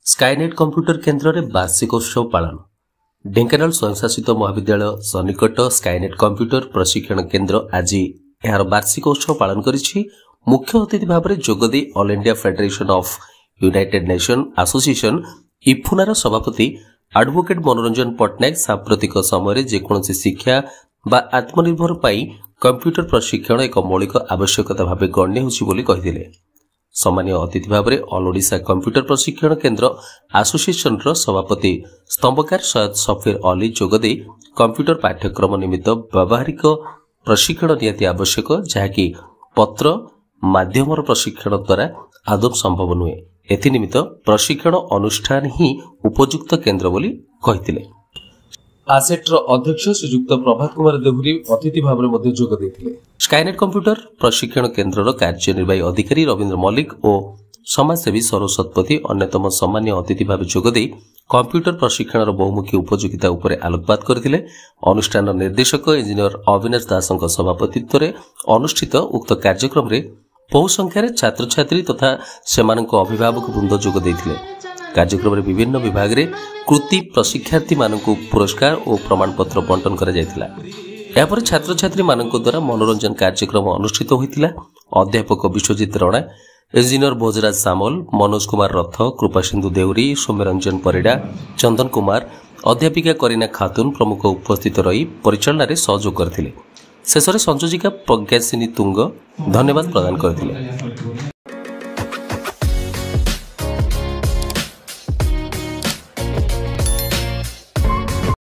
Skynet computer केन्द्र में वार्षिकोत्सव पालन ढेंकानाल स्वयंशासित महाविद्यालय सन्निकट स्काईनेट कंप्यूटर प्रशिक्षण केन्द्र आज यार वार्षिकोत्सव पालन करिछि। मुख्य अतिथि भाव में जोगदे all India federation of united nation association इफुनार सभापति एडवोकेट मनोरंजन पट्टनायक सांप्रतिक समय जेकोसी शिक्षा बा आत्मनिर्भर पाई कंप्यूटर प्रशिक्षण एक मौलिक आवश्यकता भाव गण्य होती। सामान्य अतिथि भाव में ऑल ओडिशा कंप्यूटर प्रशिक्षण केन्द्र एसोसिएशन सभापति स्तंभकार सैयद सफीर अली जोगदे कंप्यूटर पाठ्यक्रम निमित्त व्यावहारिक प्रशिक्षण निहाती आवश्यक, जहाँकि पत्र माध्यम प्रशिक्षण द्वारा आदौ संभव नुहे। एनिमित्त प्रशिक्षण अनुष्ठान ही उपयुक्त केन्द्र बोली कहिथिले। आसेट्र अध्यक्ष श्रीयुक्त प्रभात कुमार देहुरी अतिथि भाव में जोग देथिले। स्काईनेट कंप्यूटर प्रशिक्षण केन्द्र कार्यनिर्वाही अधिकारी रवीन्द्र मल्लिक और समाजसेवी सरोज शतपथी अन्यतम सामान्य अतिथि भाव जोगदे कंप्यूटर प्रशिक्षण बहुमुखी उपयोगिता उपर आलोकपात करथिले। अनुष्ठान निर्देशक इंजीनियर अविनाश दासଙ୍କ सभापतित्व में अनुष्ठित उक्त कार्यक्रम में बहु संख्यार छात्र छात्री तथा सेमानଙ୍କ अभिभावक वृंद जोग देथिले। कार्यक्रम में विभिन्न विभाग में कृति प्रशिक्षार्थी मानक पुरस्कार और प्रमाणपत्र बंटन करा जायतिला। यापर छात्र छात्री मानक द्वारा मनोरंजन कार्यक्रम अनुष्ठित होइतिला। अध्यापक विश्वजित राणा, इंजीनियर भोजराज सामल, मनोज कुमार रथ, कृपासिंधु देउरी, सौम्यरंजन परिडा, चंदन कुमार, अध्यापिका करीना खातून प्रमुख उपस्थित रही परिचालन में सहयोग करथिले। शेष में संयोजिका प्रज्ञासिनी तुंग धन्यवाद प्रदान करथिले।